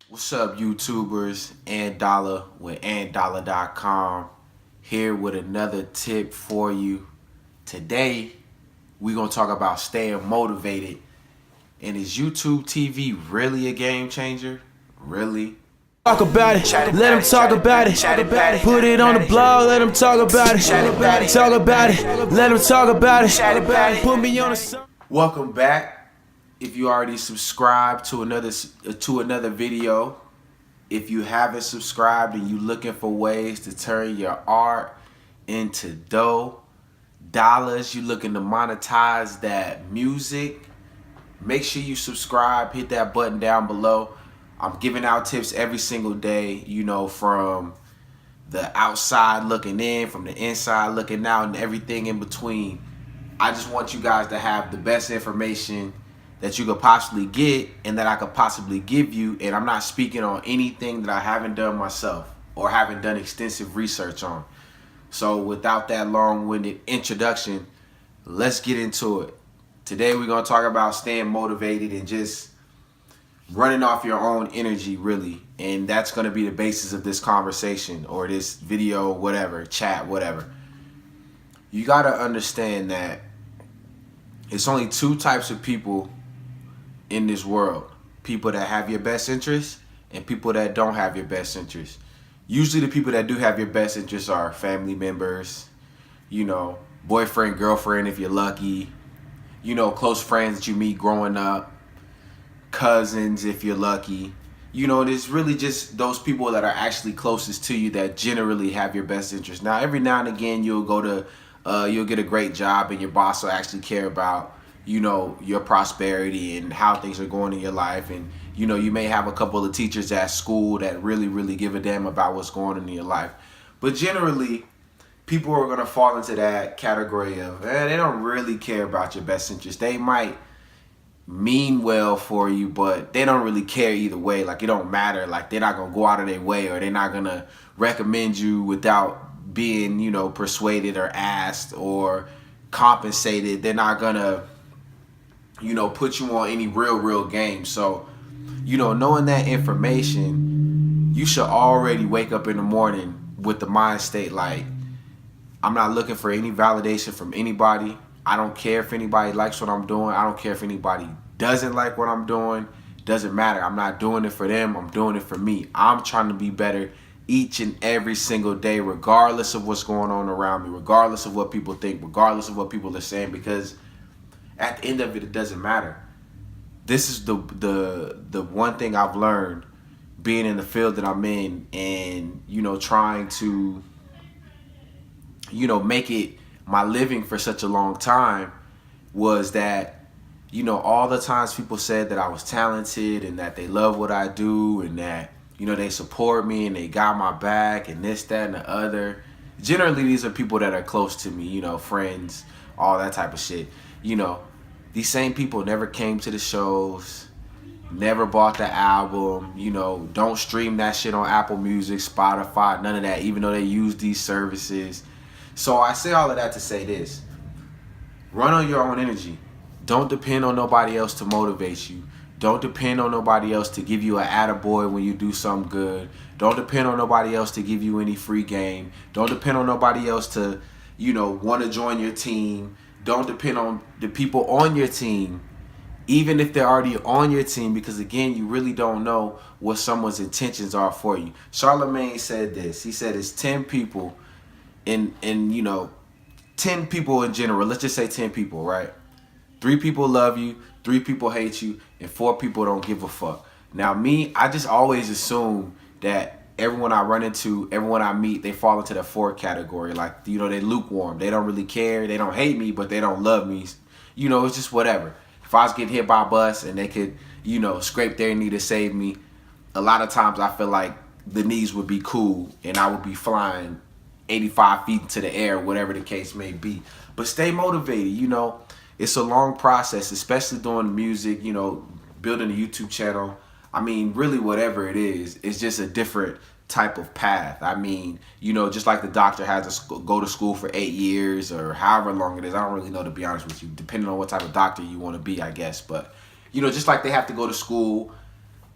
What's up, YouTubers? Antdolla with antdolla.com here with another tip for you. Today, we're going to talk about staying motivated. And is YouTube TV really a game changer? Really? Talk about it, let them talk about it. Put it on the blog, let them talk about it. Talk about it, let them talk about it. Put me on the. Welcome back. If you already subscribed to another video, if you haven't subscribed and you looking for ways to turn your art into dollars, you looking to monetize that music, make sure you subscribe, hit that button down below. I'm giving out tips every single day, you know, from the outside looking in, from the inside looking out, and everything in between. I just want you guys to have the best information that you could possibly get and that I could possibly give you. And I'm not speaking on anything that I haven't done myself or haven't done extensive research on. So without that long-winded introduction, let's get into it. Today we're going to talk about staying motivated and just running off your own energy, really. And that's going to be the basis of this conversation or this video, whatever, chat, whatever. You got to understand that it's only two types of people in this world. People that have your best interest and people that don't have your best interest. Usually the people that do have your best interests are family members, you know, boyfriend, girlfriend if you're lucky, you know, close friends that you meet growing up, cousins if you're lucky. You know, it's really just those people that are actually closest to you that generally have your best interest. Now, every now and again, you'll get a great job and your boss will actually care about, you know, your prosperity and how things are going in your life. And, you know, you may have a couple of teachers at school that really give a damn about what's going on in your life. But generally, people are going to fall into that category of, they don't really care about your best interest. They might mean well for you, but they don't really care either way. Like, it don't matter. Like, they're not going to go out of their way, or they're not going to recommend you without being, you know, persuaded or asked or compensated. They're not going to, you know, put you on any real game. So, you know, knowing that information, you should already wake up in the morning with the mind state like, I'm not looking for any validation from anybody. I don't care if anybody likes what I'm doing. I don't care if anybody doesn't like what I'm doing. Doesn't matter. I'm not doing it for them. I'm doing it for me. I'm trying to be better each and every single day, regardless of what's going on around me, regardless of what people think, regardless of what people are saying, because at the end of it, it doesn't matter. This is the one thing I've learned being in the field that I'm in, and, you know, trying to, you know, make it my living for such a long time, was that, you know, all the times people said that I was talented and that they love what I do and that, you know, they support me and they got my back and this, that, and the other. Generally, these are people that are close to me, you know, friends, all that type of shit. You know, these same people never came to the shows, never bought the album, you know, don't stream that shit on Apple Music, Spotify, none of that, even though they use these services. So I say all of that to say this. Run on your own energy. Don't depend on nobody else to motivate you. Don't depend on nobody else to give you an attaboy when you do something good. Don't depend on nobody else to give you any free game. Don't depend on nobody else to, you know, want to join your team. Don't depend on the people on your team, even if they're already on your team, because, again, you really don't know what someone's intentions are for you. Charlemagne said this. He said it's 10 people in you know, 10 people in general. Let's just say 10 people, right? 3 people love you, 3 people hate you, and 4 people don't give a fuck. Now, me, I just always assume that everyone I run into, everyone I meet, they fall into that 4 category. Like, you know, they lukewarm. They don't really care. They don't hate me, but they don't love me. You know, it's just whatever. If I was getting hit by a bus and they could, you know, scrape their knee to save me, a lot of times I feel like the knees would be cool and I would be flying 85 feet into the air, whatever the case may be. But stay motivated, you know. It's a long process, especially doing music, you know, building a YouTube channel. I mean, really whatever it is, it's just a different type of path. I mean, you know, just like the doctor has to go to school for 8 years or however long it is. I don't really know, to be honest with you, depending on what type of doctor you want to be, I guess. But, you know, just like they have to go to school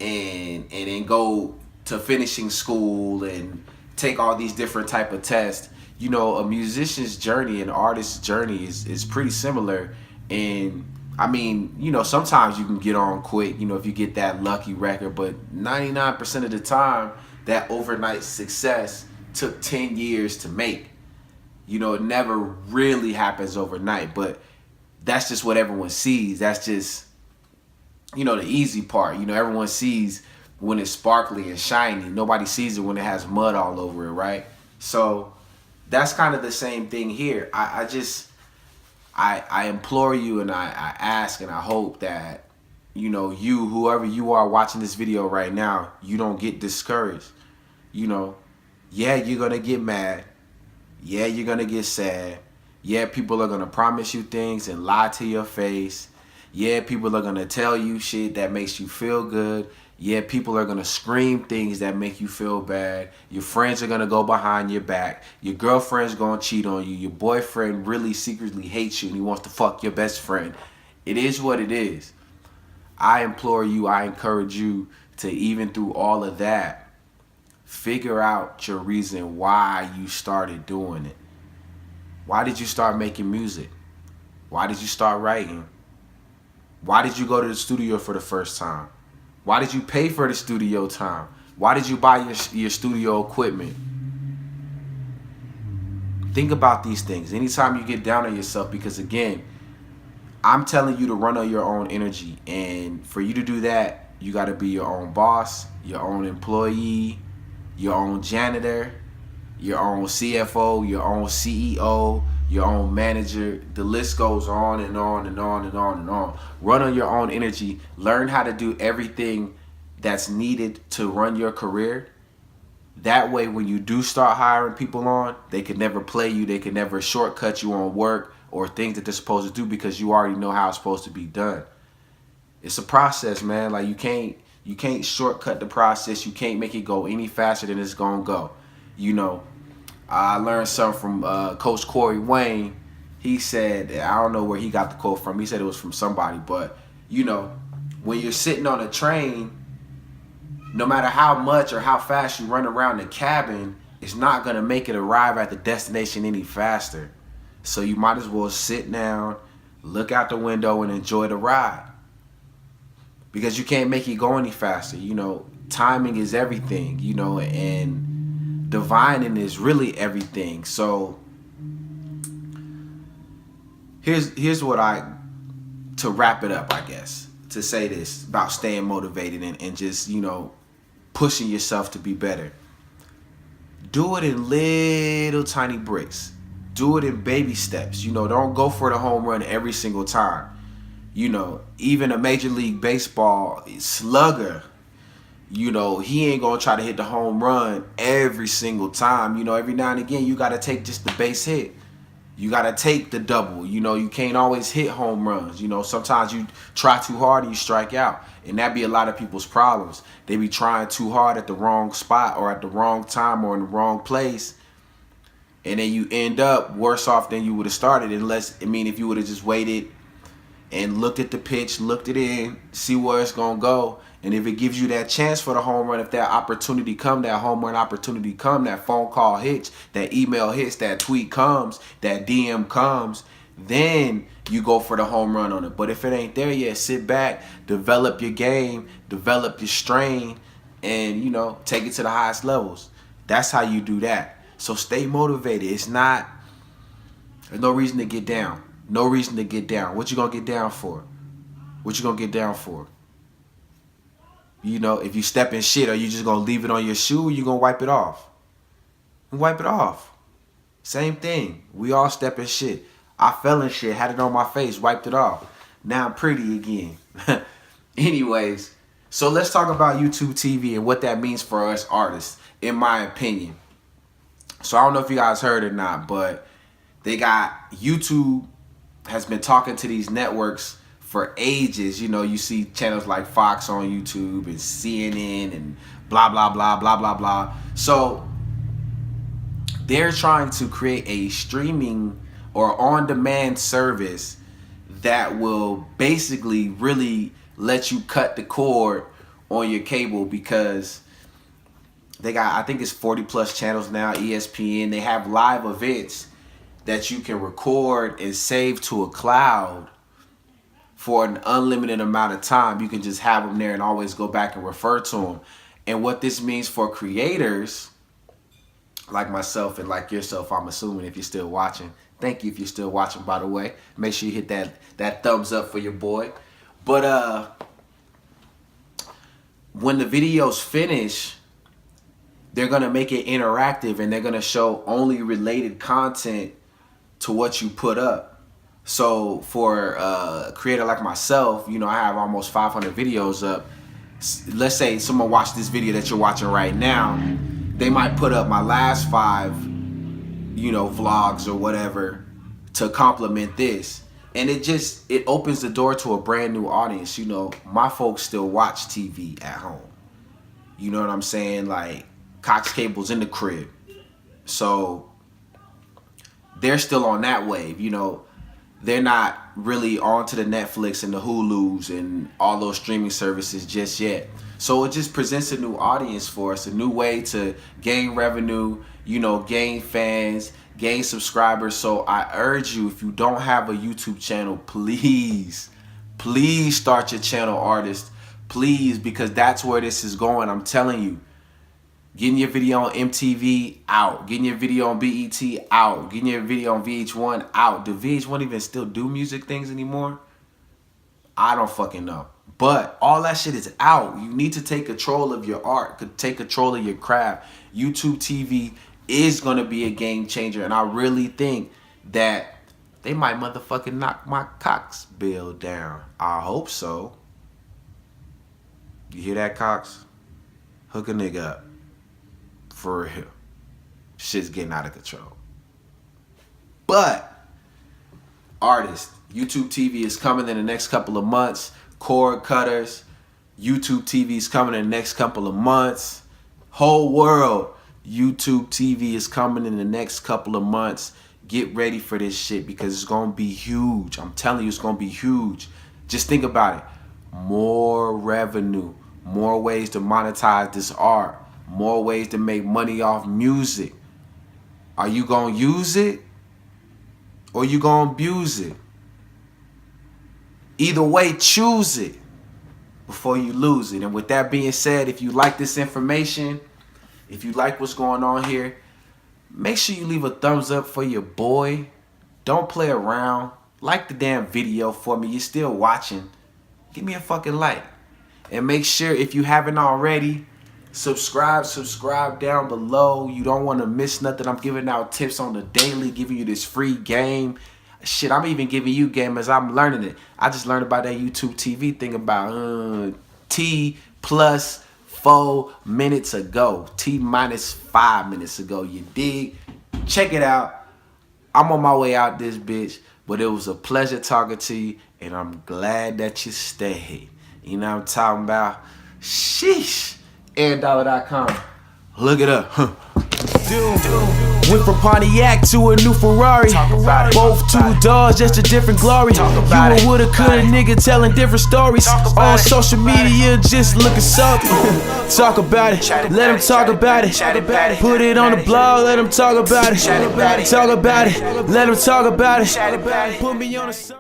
and then go to finishing school and take all these different type of tests. You know, a musician's journey, an artist's journey is pretty similar. And I mean, you know, sometimes you can get on quick, you know, if you get that lucky record, but 99% of the time, that overnight success took 10 years to make. You know, it never really happens overnight, but that's just what everyone sees. That's just, you know, the easy part. You know, everyone sees when it's sparkly and shiny. Nobody sees it when it has mud all over it, right? So that's kind of the same thing here. I implore you, and I ask and I hope that, you know, you, whoever you are watching this video right now, you don't get discouraged. You know, yeah, you're going to get mad. Yeah, you're going to get sad. Yeah, people are going to promise you things and lie to your face. Yeah, people are going to tell you shit that makes you feel good. Yeah, people are going to scream things that make you feel bad. Your friends are going to go behind your back. Your girlfriend's going to cheat on you. Your boyfriend really secretly hates you and he wants to fuck your best friend. It is what it is. I implore you, I encourage you to, even through all of that, figure out your reason why you started doing it. Why did you start making music? Why did you start writing? Why did you go to the studio for the first time? Why did you pay for the studio time? Why did you buy your studio equipment? Think about these things anytime you get down on yourself, because again, I'm telling you to run on your own energy. And for you to do that, you got to be your own boss, your own employee, your own janitor, your own CFO, your own CEO, your own manager. The list goes on and on and on and on and on. Run on your own energy. Learn how to do everything that's needed to run your career. That way, when you do start hiring people on, they can never play you. They can never shortcut you on work or things that they're supposed to do, because you already know how it's supposed to be done. It's a process, man. Like you can't shortcut the process. You can't make it go any faster than it's gonna go. You know, I learned something from Coach Corey Wayne. He said, I don't know where he got the quote from. He said it was from somebody, but you know, when you're sitting on a train, no matter how much or how fast you run around the cabin, it's not gonna make it arrive at the destination any faster. So you might as well sit down, look out the window, and enjoy the ride. Because you can't make it go any faster. You know, timing is everything, you know, and divining is really everything. So here's what to wrap it up, I guess, to say this about staying motivated and just, you know, pushing yourself to be better. Do it in little tiny bricks. Do it in baby steps. You know, don't go for the home run every single time. You know, even a Major League Baseball slugger, you know, he ain't gonna try to hit the home run every single time. You know, every now and again, you gotta take just the base hit. You gotta take the double. You know, you can't always hit home runs. You know, sometimes you try too hard and you strike out. And that be a lot of people's problems. They be trying too hard at the wrong spot or at the wrong time or in the wrong place. And then you end up worse off than you would have started, if you would have just waited and looked at the pitch, looked it in, see where it's going to go. And if it gives you that chance for the home run, if that opportunity come, that home run opportunity come, that phone call hits, that email hits, that tweet comes, that DM comes, then you go for the home run on it. But if it ain't there yet, sit back, develop your game, develop your strain, and, you know, take it to the highest levels. That's how you do that. So stay motivated. There's no reason to get down. No reason to get down. What you gonna get down for? What you gonna get down for? You know, if you step in shit, are you just gonna leave it on your shoe or you gonna wipe it off? Wipe it off. Same thing. We all step in shit. I fell in shit, had it on my face, wiped it off. Now I'm pretty again. Anyways, so let's talk about YouTube TV and what that means for us artists, in my opinion. So I don't know if you guys heard or not, but they got YouTube has been talking to these networks for ages. You know, you see channels like Fox on YouTube and CNN and blah, blah, blah, blah, blah, blah. So they're trying to create a streaming or on-demand service that will basically really let you cut the cord on your cable, because they got, I think it's 40 plus channels now, ESPN. They have live events that you can record and save to a cloud for an unlimited amount of time. You can just have them there and always go back and refer to them. And what this means for creators like myself and like yourself, I'm assuming, if you're still watching. Thank you if you're still watching, by the way. Make sure you hit that thumbs up for your boy. But when the videos finish, they're going to make it interactive, and they're going to show only related content to what you put up. So for a creator like myself, you know, I have almost 500 videos up. Let's say someone watched this video that you're watching right now. They might put up my last 5, you know, vlogs or whatever to complement this. And it opens the door to a brand new audience. You know, my folks still watch TV at home. You know what I'm saying? Like, Cox Cable's in the crib. So they're still on that wave, you know. They're not really onto the Netflix and the Hulus and all those streaming services just yet. So it just presents a new audience for us, a new way to gain revenue, you know, gain fans, gain subscribers. So I urge you, if you don't have a YouTube channel, please start your channel, artist. Please, because that's where this is going. I'm telling you. Getting your video on MTV, out. Getting your video on BET, out. Getting your video on VH1, out. Do VH1 even still do music things anymore? I don't fucking know. But all that shit is out. You need to take control of your art, take control of your craft. YouTube TV is going to be a game changer. And I really think that they might motherfucking knock my Cox bill down. I hope so. You hear that, Cox? Hook a nigga up. For real. Shit's getting out of control. But, artists, YouTube TV is coming in the next couple of months. Cord cutters, YouTube TV is coming in the next couple of months. Whole world, YouTube TV is coming in the next couple of months. Get ready for this shit, because it's going to be huge. I'm telling you, it's going to be huge. Just think about it. More revenue, more ways to monetize this art. More ways to make money off music. Are you going to use it, or you going to abuse it? Either way, choose it before you lose it. And with that being said, if you like this information, if you like what's going on here, make sure you leave a thumbs up for your boy. Don't play around. Like the damn video for me. You're still watching. Give me a fucking like. And make sure, if you haven't already, subscribe down below. You don't want to miss nothing. I'm giving out tips on the daily, giving you this free game. Shit, I'm even giving you game as I'm learning it. I just learned about that YouTube TV thing about T plus 4 minutes ago. T minus 5 minutes ago. You dig? Check it out. I'm on my way out this bitch. But it was a pleasure talking to you. And I'm glad that you stayed. You know what I'm talking about? Sheesh. antdolla.com. Look it up. Went from Pontiac to a new Ferrari. Both 2 doors, just a different glory. You a woulda, coulda nigga telling different stories. On social media, just looking salty. Talk about it, let them talk about it. Put it on the blog, let them talk about it. Talk about it, let them talk about it. Put me on the